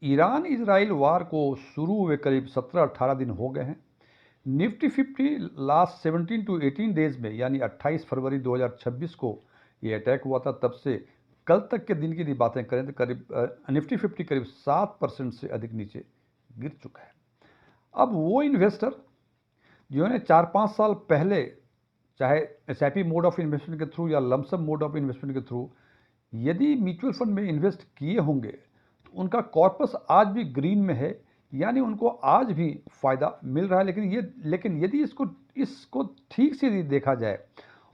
Iran Israel वार को शुरू हुए करीब 17-18 दिन हो गए हैं। निफ्टी 50 लास्ट 17 टू 18 डेज में यानी 28 फरवरी 2026 को ये अटैक हुआ था। तब से कल तक के दिन की यदि बातें करें तो करीब निफ्टी 50 करीब 7% से अधिक नीचे गिर चुका है। अब वो इन्वेस्टर जिन्होंने 4-5 साल पहले चाहे एसआईपी मोड ऑफ इन्वेस्टमेंट के थ्रू या लमसम मोड ऑफ इन्वेस्टमेंट के थ्रू यदि म्यूचुअल फंड में इन्वेस्ट किए होंगे तो उनका कॉर्पस आज भी ग्रीन में है, यानी उनको आज भी फ़ायदा मिल रहा है। लेकिन यदि इसको ठीक से यदि देखा जाए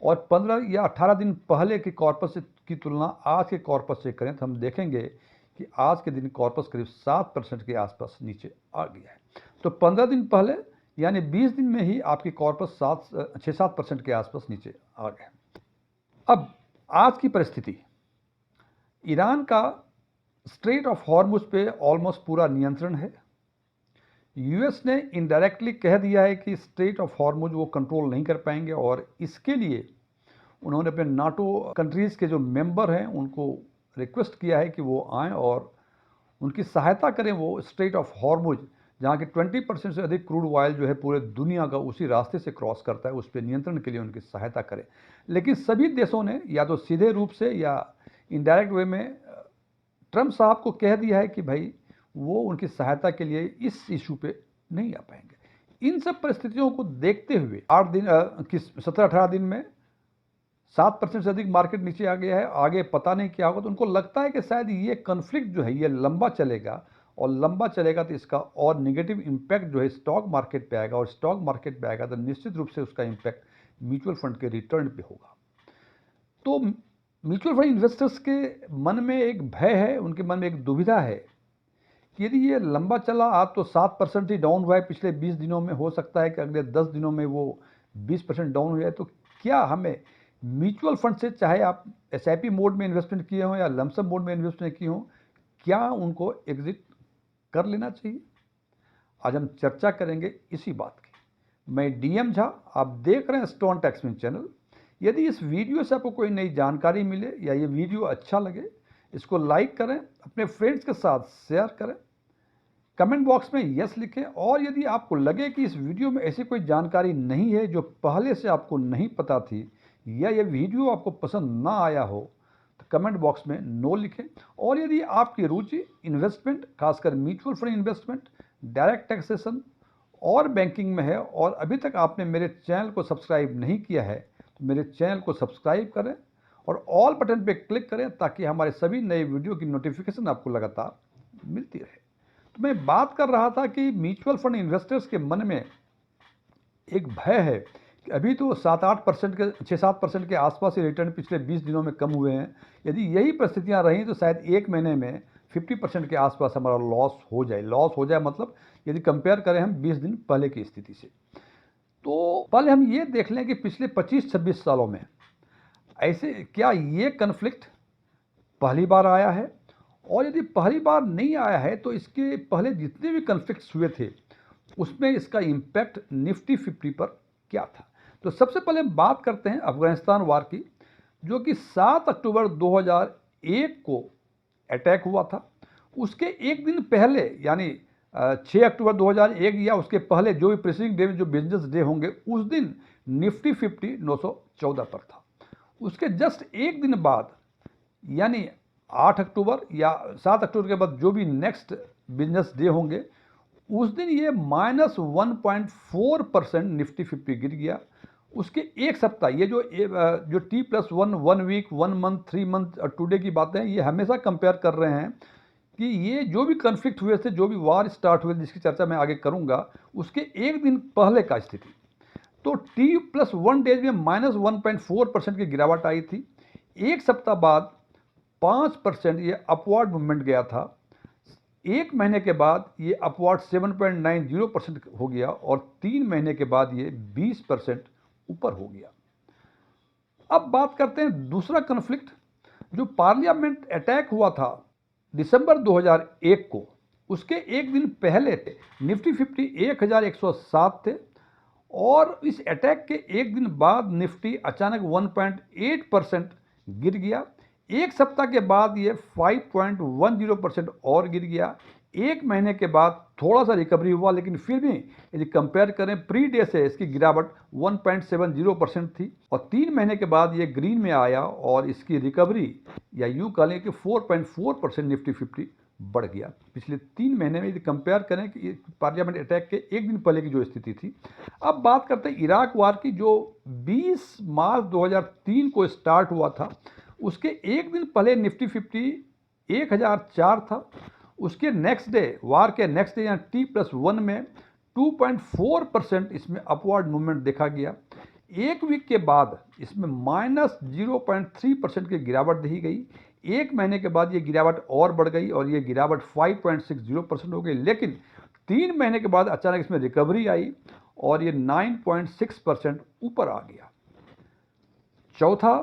और 15 या 18 दिन पहले के कॉर्पस की तुलना आज के कॉर्पस से करें तो हम देखेंगे कि आज के दिन कॉर्पस करीब 7% के आसपास नीचे आ गया है। तो 15 दिन पहले यानी 20 दिन में ही आपकी कॉर्पस 6-7% के आसपास नीचे आ गया। अब आज की परिस्थिति, ईरान का स्ट्रेट ऑफ हॉर्मुज पे ऑलमोस्ट पूरा नियंत्रण है। यूएस ने इनडायरेक्टली कह दिया है कि स्ट्रेट ऑफ हॉर्मुज वो कंट्रोल नहीं कर पाएंगे और इसके लिए उन्होंने अपने नाटो कंट्रीज़ के जो मेंबर हैं उनको रिक्वेस्ट किया है कि वो आएँ और उनकी सहायता करें। वो स्ट्रेट ऑफ हॉर्मुज जहाँ के 20% से अधिक क्रूड ऑयल जो है पूरे दुनिया का उसी रास्ते से क्रॉस करता है, उस पर नियंत्रण के लिए उनकी सहायता करें। लेकिन सभी देशों ने या तो सीधे रूप से या इनडायरेक्ट वे में ट्रंप साहब को कह दिया है कि भाई वो उनकी सहायता के लिए इस इशू पे नहीं आ पाएंगे। इन सब परिस्थितियों को देखते हुए 17-18 दिन में 7% से अधिक मार्केट नीचे आ गया है। आगे पता नहीं क्या होगा, तो उनको लगता है कि शायद ये कन्फ्लिक्ट जो है ये लंबा चलेगा और लंबा चलेगा तो इसका और नेगेटिव इम्पैक्ट जो है स्टॉक मार्केट पे आएगा और स्टॉक मार्केट पे आएगा तो निश्चित रूप से उसका इम्पैक्ट म्यूचुअल फंड के रिटर्न पे होगा। तो म्यूचुअल फंड इन्वेस्टर्स के मन में एक भय है, उनके मन में एक दुविधा है कि यदि ये लंबा चला, आज तो 7% ही डाउन हुआ है पिछले 20 दिनों में, हो सकता है कि अगले 10 दिनों में वो 20% डाउन हो जाए। तो क्या हमें म्यूचुअल फंड से, चाहे आप एसआईपी मोड में इन्वेस्टमेंट किए हों या लमसम मोड में इन्वेस्टमेंट किए हों, क्या उनको एग्जिट कर लेना चाहिए? आज हम चर्चा करेंगे इसी बात की। मैं डीएम झा, आप देख रहे हैं स्टोन टैक्समैन चैनल। यदि इस वीडियो से आपको कोई नई जानकारी मिले या ये वीडियो अच्छा लगे, इसको लाइक करें, अपने फ्रेंड्स के साथ शेयर करें, कमेंट बॉक्स में यस लिखें। और यदि आपको लगे कि इस वीडियो में ऐसी कोई जानकारी नहीं है जो पहले से आपको नहीं पता थी या ये वीडियो आपको पसंद ना आया हो तो कमेंट बॉक्स में नो लिखें। और यदि आपकी रुचि इन्वेस्टमेंट, खासकर mutual fund investment, direct taxation और बैंकिंग में है और अभी तक आपने मेरे चैनल को सब्सक्राइब नहीं किया है तो मेरे चैनल को सब्सक्राइब करें और ऑल बटन पे क्लिक करें ताकि हमारे सभी नए वीडियो की नोटिफिकेशन आपको लगातार मिलती रहे। तो मैं बात कर रहा था कि म्यूचुअल फंड इन्वेस्टर्स के मन में एक भय है कि अभी तो 7-8% के 6-7% के आसपास ही रिटर्न पिछले 20 दिनों में कम हुए हैं। यदि यही परिस्थितियां रहीं तो शायद एक महीने में 50% के आसपास हमारा लॉस हो जाए मतलब यदि कंपेयर करें हम 20 दिन पहले की स्थिति से। तो पहले हम ये देख लें कि पिछले 25-26 सालों में ऐसे क्या ये कन्फ्लिक्ट पहली बार आया है, और यदि पहली बार नहीं आया है तो इसके पहले जितने भी कन्फ्लिक्ट्स हुए थे उसमें इसका इम्पैक्ट निफ्टी 50 पर क्या था। तो सबसे पहले बात करते हैं अफगानिस्तान वार की, जो कि 7 अक्टूबर 2001 को अटैक हुआ था। उसके एक दिन पहले यानी 6 अक्टूबर 2001 या उसके पहले जो भी प्रीसीडिंग डे में जो बिजनेस डे होंगे उस दिन निफ्टी 50 914 पर था। उसके जस्ट एक दिन बाद यानी 8 अक्टूबर या 7 अक्टूबर के बाद जो भी नेक्स्ट बिजनेस डे होंगे उस दिन ये -1.4% निफ्टी 50 गिर गया। उसके एक सप्ताह ये जो T+1 1 week 1 month 3 month today की बातें हैं, ये हमेशा कंपेयर कर रहे हैं कि ये जो भी कन्फ्लिक्ट हुए थे, जो भी वार स्टार्ट हुए जिसकी चर्चा मैं आगे करूंगा, उसके एक दिन पहले का स्थिति। तो T+1 डेज में -1.4% की गिरावट आई थी। एक सप्ताह बाद 5% ये अपवर्ड मूवमेंट गया था। एक महीने के बाद ये अपवर्ड 7.90% हो गया और 3 महीने के बाद ये 20% ऊपर हो गया। अब बात करते हैं दूसरा कन्फ्लिक्ट, जो पार्लियामेंट अटैक हुआ था दिसंबर 2001 को। उसके एक दिन पहले थे निफ्टी 50 1107 थे और इस अटैक के एक दिन बाद निफ्टी अचानक 1.8% गिर गया। एक सप्ताह के बाद ये 5.10% और गिर गया। एक महीने के बाद थोड़ा सा रिकवरी हुआ, लेकिन फिर भी यदि कंपेयर करें प्री डे से इसकी गिरावट 1.70% थी और 3 महीने के बाद ये ग्रीन में आया और इसकी रिकवरी या यूँ कह लें कि 4.4% निफ्टी 50 बढ़ गया पिछले 3 महीने में। यदि कंपेयर करें कि पार्लियामेंट अटैक के एक दिन पहले की जो स्थिति थी। अब बात करते हैं इराक वार की, जो 20 मार्च 2003 को स्टार्ट हुआ था। उसके एक दिन पहले निफ्टी 50 1004 था। उसके नेक्स्ट डे, वार के नेक्स्ट डे या T+1 में 2.4% इसमें अपवर्ड मूवमेंट देखा गया। एक वीक के बाद इसमें -0.3% की गिरावट देखी गई। एक महीने के बाद ये गिरावट और बढ़ गई और ये गिरावट 5.60% हो गई, लेकिन 3 महीने के बाद अचानक इसमें रिकवरी आई और ये 9.6% ऊपर आ गया। चौथा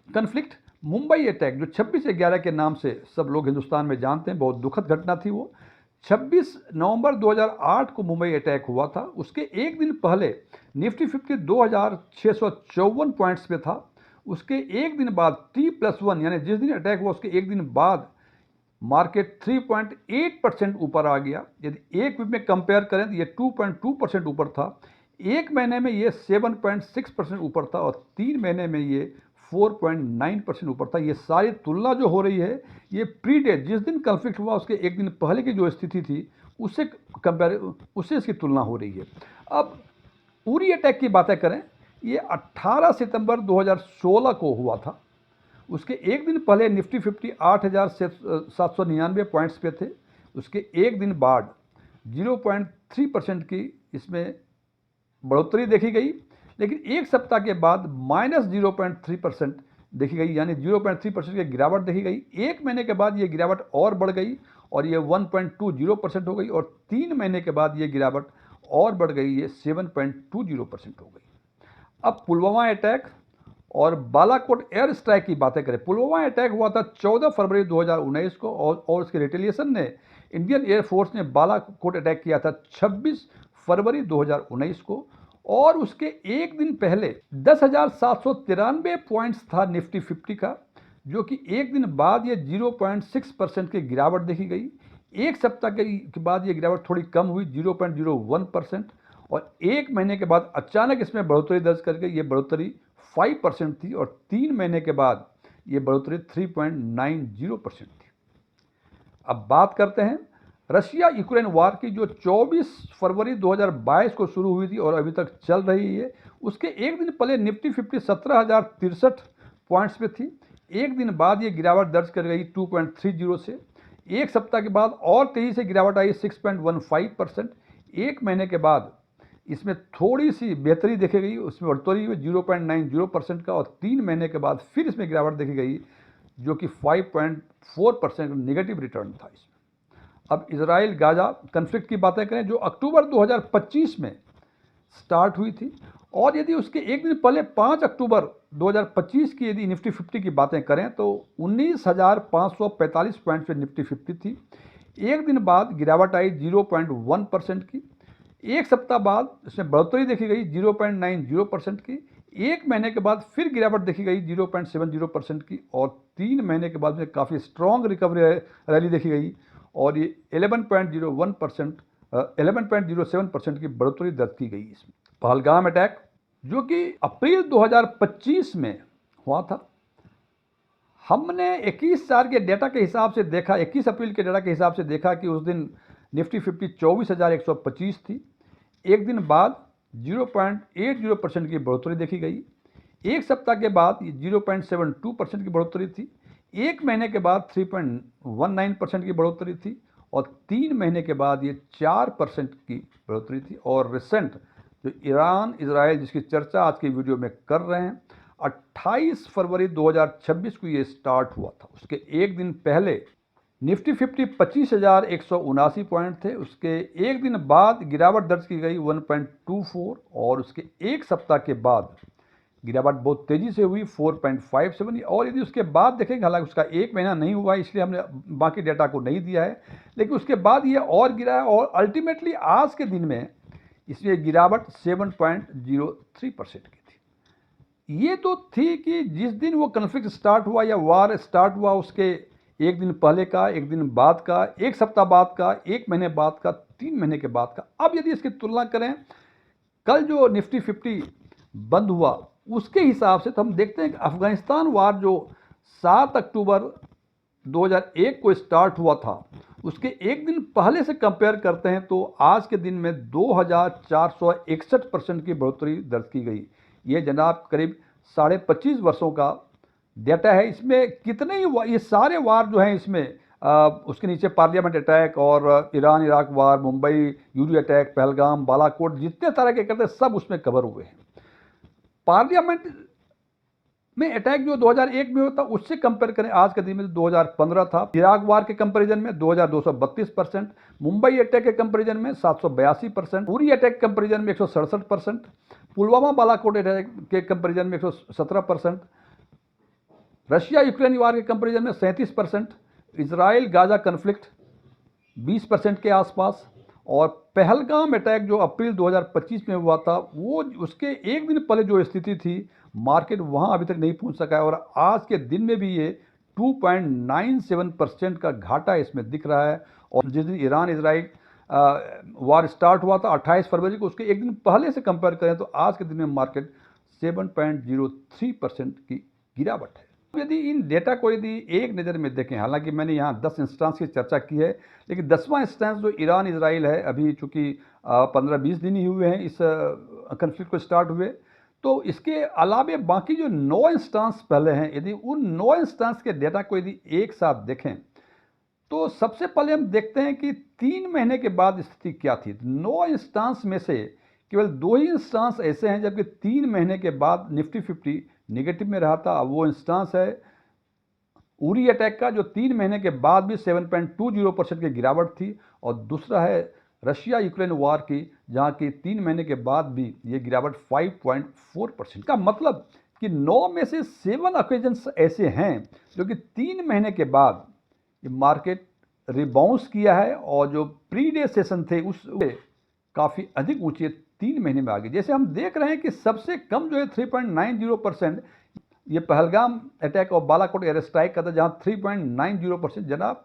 कन्फ्लिक्ट मुंबई अटैक, जो 26/11 के नाम से सब लोग हिंदुस्तान में जानते हैं, बहुत दुखद घटना थी वो। 26 नवंबर 2008 को मुंबई अटैक हुआ था। उसके एक दिन पहले निफ्टी 50 2654 पॉइंट्स पे था। उसके एक दिन बाद T+1 यानी जिस दिन अटैक हुआ उसके एक दिन बाद मार्केट 3.8% ऊपर आ गया। यदि एक वीक में कंपेयर करें तो ये 2.2% ऊपर था। एक महीने में ये 7.6% ऊपर था और 3 महीने में ये 4.9% ऊपर था। ये सारी तुलना जो हो रही है ये प्री डे, जिस दिन कन्फ्लिक्ट हुआ उसके एक दिन पहले की जो स्थिति थी उससे इसकी तुलना हो रही है। अब उरी अटैक की बातें करें, ये 18 सितंबर 2016 को हुआ था। उसके एक दिन पहले निफ्टी 50 8,799 पॉइंट्स पे थे। उसके एक दिन बाद 0.3% की इसमें बढ़ोतरी देखी गई, लेकिन एक सप्ताह के बाद -0.3% देखी गई, यानी 0.3% की गिरावट देखी गई। एक महीने के बाद ये गिरावट और बढ़ गई और ये 1.20% हो गई और 3 महीने के बाद ये गिरावट और बढ़ गई, ये 7.20% हो गई। अब पुलवामा अटैक और बालाकोट एयर स्ट्राइक की बातें करें। पुलवामा अटैक हुआ था 14 फरवरी 2019 को और उसके रिटेलिएशन ने इंडियन एयरफोर्स ने बालाकोट अटैक किया था 26 फरवरी 2019 को और उसके एक दिन पहले 10,793 पॉइंट्स था निफ्टी 50 का, जो कि एक दिन बाद ये 0.6% की गिरावट देखी गई। एक सप्ताह के बाद ये गिरावट थोड़ी कम हुई 0.01% और एक महीने के बाद अचानक इसमें बढ़ोतरी दर्ज कर गई। ये बढ़ोतरी 5% थी और 3 महीने के बाद ये बढ़ोतरी 3.90% थी। अब बात करते हैं रशिया यूक्रेन वार की, जो 24 फरवरी 2022 को शुरू हुई थी और अभी तक चल रही है। उसके एक दिन पहले निफ्टी 50 17,063 पॉइंट्स पे थी। एक दिन बाद ये गिरावट दर्ज कर गई 2.30 से। एक सप्ताह के बाद और तेजी से गिरावट आई 6.15%। एक महीने के बाद इसमें थोड़ी सी बेहतरी देखी गई, उसमें बढ़ोतरी हुई 0.90% का और 3 महीने के बाद फिर इसमें गिरावट देखी गई, जो कि 5.4% नेगेटिव रिटर्न था इसमें। अब इजराइल गाजा कन्फ्लिक्ट की बातें करें, जो अक्टूबर 2025 में स्टार्ट हुई थी और यदि उसके एक दिन पहले 5 अक्टूबर 2025 की यदि निफ्टी 50 की बातें करें तो 19,545 पॉइंट पे निफ्टी 50 थी। एक दिन बाद गिरावट आई 0.1% की। एक सप्ताह बाद इसमें बढ़ोतरी देखी गई 0.90% की। एक महीने के बाद फिर गिरावट देखी गई 0.70% की और 3 महीने के बाद में काफ़ी स्ट्रॉन्ग रिकवरी रैली देखी गई और ये 11.07% की बढ़ोतरी दर्ज की गई इसमें। पहलगाम अटैक, जो कि अप्रैल 2025 में हुआ था, हमने 21/4 के डेटा के हिसाब से देखा, 21 अप्रैल के डेटा के हिसाब से देखा कि उस दिन निफ्टी 50 24,125 थी। एक दिन बाद 0.80% की बढ़ोतरी देखी गई। एक सप्ताह के बाद 0.72% की बढ़ोतरी थी। एक महीने के बाद 3.19% की बढ़ोतरी थी और 3 महीने के बाद ये 4% की बढ़ोतरी थी। और रिसेंट जो ईरान इजराइल जिसकी चर्चा आज की वीडियो में कर रहे हैं, 28 फरवरी 2026 को ये स्टार्ट हुआ था। उसके एक दिन पहले निफ्टी 50 25,179 पॉइंट थे। उसके एक दिन बाद गिरावट दर्ज की गई 1.24 और उसके एक सप्ताह के बाद गिरावट बहुत तेज़ी से हुई 4.57। और यदि उसके बाद देखेंगे, हालांकि उसका एक महीना नहीं हुआ इसलिए हमने बाकी डेटा को नहीं दिया है, लेकिन उसके बाद ये और गिरा है और अल्टीमेटली आज के दिन में इसमें गिरावट 7.03% की थी। ये तो थी कि जिस दिन वो कन्फ्लिक्ट स्टार्ट हुआ या वार स्टार्ट हुआ उसके एक दिन पहले का, एक दिन बाद का, एक सप्ताह बाद का, एक महीने बाद का, 3 महीने के बाद का। अब यदि इसकी तुलना करें कल जो निफ्टी 50 बंद हुआ उसके हिसाब से, तो हम देखते हैं कि अफगानिस्तान वार जो 7 अक्टूबर 2001 को स्टार्ट हुआ था, उसके एक दिन पहले से कंपेयर करते हैं तो आज के दिन में 2461% की बढ़ोतरी दर्ज की गई। ये जनाब करीब 25.5 वर्षों का डेटा है। इसमें कितने ही ये सारे वार जो हैं इसमें उसके नीचे पार्लियामेंट अटैक और ईरान इराक वार, मुंबई यूरी अटैक, पहलगाम, बालाकोट, जितने तरह के करते सब उसमें कवर हुए हैं। पार्लियामेंट में अटैक जो 2001 में होता उससे कंपेयर करें आज के दिन में 2015 था। इराक वार के कंपैरिजन में 2232%, मुंबई अटैक के कंपैरिजन में 782%, उरी अटैक के कंपैरिजन में 167%, पुलवामा बालाकोट अटैक के कंपैरिजन में 117%, रशिया यूक्रेन वार के कंपैरिजन में 37%, इजराइल गाजा कन्फ्लिक्ट 20% के आसपास, और पहलगाम अटैक जो अप्रैल 2025 में हुआ था वो उसके एक दिन पहले जो स्थिति थी मार्केट वहाँ अभी तक नहीं पहुँच सका है, और आज के दिन में भी ये 2.97% का घाटा इसमें दिख रहा है। और जिस दिन ईरान इजराइल वार स्टार्ट हुआ था 28 फरवरी को, उसके एक दिन पहले से कंपेयर करें तो आज के दिन में मार्केट 7.03% की गिरावट है। यदि इन डेटा को यदि एक नज़र में देखें, हालांकि मैंने यहाँ 10 इंस्टेंस की चर्चा की है, लेकिन 10वां इंस्टेंस जो ईरान इजराइल है, अभी चूँकि 15-20 दिन ही हुए हैं इस कन्फ्लिक्ट को स्टार्ट हुए, तो इसके अलावे बाकी जो 9 इंस्टेंस पहले हैं, यदि उन 9 इंस्टेंस के डेटा को यदि एक साथ देखें तो सबसे पहले हम देखते हैं कि 3 महीने के बाद स्थिति क्या थी। 9 इंस्टेंस में से केवल 2 ही इंस्टेंस ऐसे हैं जबकि 3 महीने के बाद निफ्टी 50 निगेटिव में रहा था। अब वो इंस्टेंस है उरी अटैक का जो 3 महीने के बाद भी 7.20% की गिरावट थी, और दूसरा है रशिया यूक्रेन वार की जहां की 3 महीने के बाद भी ये गिरावट 5.4% का मतलब कि 9 में से 7 ओकेजन्स ऐसे हैं जो कि 3 महीने के बाद ये मार्केट रिबाउंस किया है, और जो प्री डे सेशन थे उससे काफ़ी अधिक ऊंचे 3 महीने में आ गए। जैसे हम देख रहे हैं कि सबसे कम जो है 3.90% ये पहलगाम अटैक और बालाकोट एयर स्ट्राइक का था, जहां 3.90% जनाब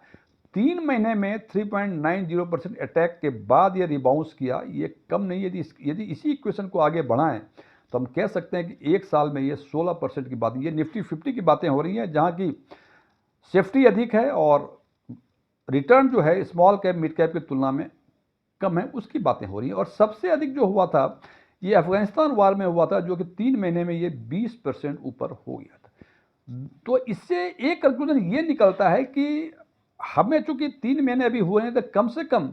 3 महीने में 3.90% अटैक के बाद ये रिबाउंस किया, ये कम नहीं। यदि इसी इक्वेशन को आगे बढ़ाएं तो हम कह सकते हैं कि एक साल में ये 16% की बात, ये निफ्टी 50 की बातें हो रही हैं जहां की सेफ्टी अधिक है और रिटर्न जो है स्मॉल कैप मिड कैप की तुलना में कम है, उसकी बातें हो रही हैं। और सबसे अधिक जो हुआ था ये अफगानिस्तान वार में हुआ था जो कि 3 महीने में ये 20% ऊपर हो गया था। तो इससे एक कंक्लूजन ये निकलता है कि हमें चूंकि 3 महीने अभी हुए हैं तो कम से कम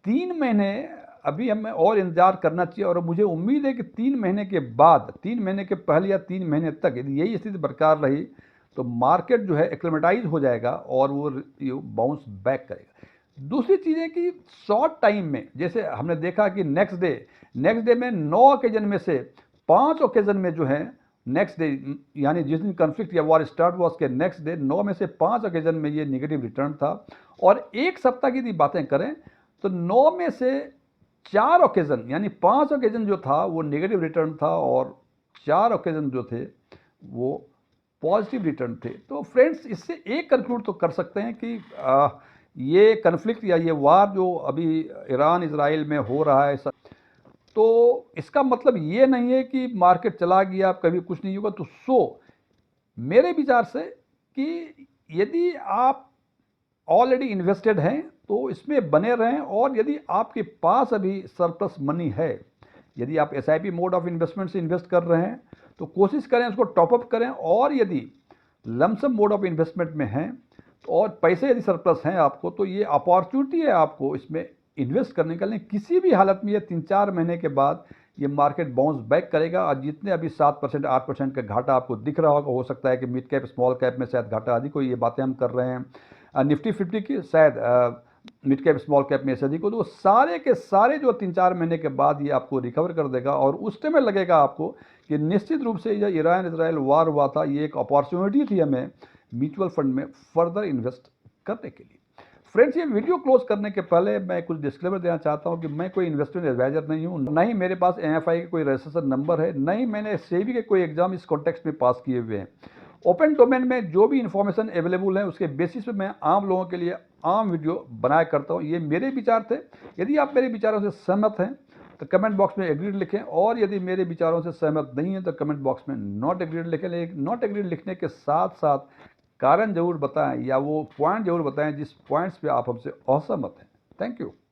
3 महीने अभी हमें और इंतजार करना चाहिए, और मुझे उम्मीद है कि 3 महीने के बाद, 3 महीने के पहले या 3 महीने तक यदि यही स्थिति बरकरार रही तो मार्केट जो है एक्लेमेटाइज हो जाएगा और वो बाउंस बैक करेगा। दूसरी चीज़ है कि शॉर्ट टाइम में जैसे हमने देखा कि नेक्स्ट डे में 9 ओकेजन में से 5 ओकेजन में जो है नेक्स्ट डे, यानी जिस दिन कन्फ्लिक्ट या वॉर स्टार्ट हुआ उसके नेक्स्ट डे 9 में से 5 ओकेजन में ये नेगेटिव रिटर्न था। और एक सप्ताह की यदि बातें करें तो 9 में से 4 ओकेजन यानी 5 ओकेजन जो था वो नेगेटिव रिटर्न था और 4 ओकेजन जो थे वो पॉजिटिव रिटर्न थे। तो फ्रेंड्स इससे एक कंक्लूड तो कर सकते हैं कि ये कन्फ्लिक्ट या ये वार जो अभी ईरान इजराइल में हो रहा है तो इसका मतलब ये नहीं है कि मार्केट चला गया कभी कुछ नहीं होगा। तो मेरे विचार से कि यदि आप ऑलरेडी इन्वेस्टेड हैं तो इसमें बने रहें, और यदि आपके पास अभी सरप्लस मनी है, यदि आप SIP मोड ऑफ इन्वेस्टमेंट से इन्वेस्ट कर रहे हैं तो कोशिश करें उसको टॉपअप करें, और यदि लमसम मोड ऑफ इन्वेस्टमेंट में हैं और पैसे यदि सरप्लस हैं आपको तो ये अपॉर्चुनिटी है आपको इसमें इन्वेस्ट करने के लिए। किसी भी हालत में ये 3-4 महीने के बाद ये मार्केट बाउंस बैक करेगा, और जितने अभी 7% 8% का घाटा आपको दिख रहा होगा, हो सकता है कि मिड कैप स्मॉल कैप में शायद घाटा अधिक हो, ये बातें हम कर रहे हैं निफ्टी 50 की, शायद मिड कैप स्मॉल कैप में से अधिक हो, तो सारे के सारे जो 3-4 महीने के बाद ये आपको रिकवर कर देगा, और उस टाइम में लगेगा आपको कि निश्चित रूप से ये ईरान इजराइल वार हुआ था, ये एक अपॉर्चुनिटी थी हमें म्यूचुअल फंड में फर्दर इन्वेस्ट करने के लिए। फ्रेंड्स ये वीडियो क्लोज करने के पहले मैं कुछ डिस्क्लेमर देना चाहता हूं कि मैं कोई इन्वेस्टमेंट एडवाइजर नहीं हूं, न ही मेरे पास MFI का कोई रजिस्ट्रेशन नंबर है, न ही मैंने सेबी के कोई एग्जाम इस कॉन्टेक्स्ट में पास किए हुए हैं, ओपन डोमेन में जो भी इन्फॉर्मेशन अवेलेबल है उसके बेसिस पे मैं आम लोगों के लिए आम वीडियो बनाया करता हूँ। ये मेरे विचार थे। यदि आप मेरे विचारों से सहमत हैं तो कमेंट बॉक्स में एग्रीड लिखें, और यदि मेरे विचारों से सहमत नहीं है तो कमेंट बॉक्स में नॉट एग्रीड लिखें। लेकिन नॉट एग्रीड लिखने के साथ साथ कारण जरूर बताएं, या वो पॉइंट जरूर बताएं जिस पॉइंट्स पे आप हमसे असहमत हैं। Thank you.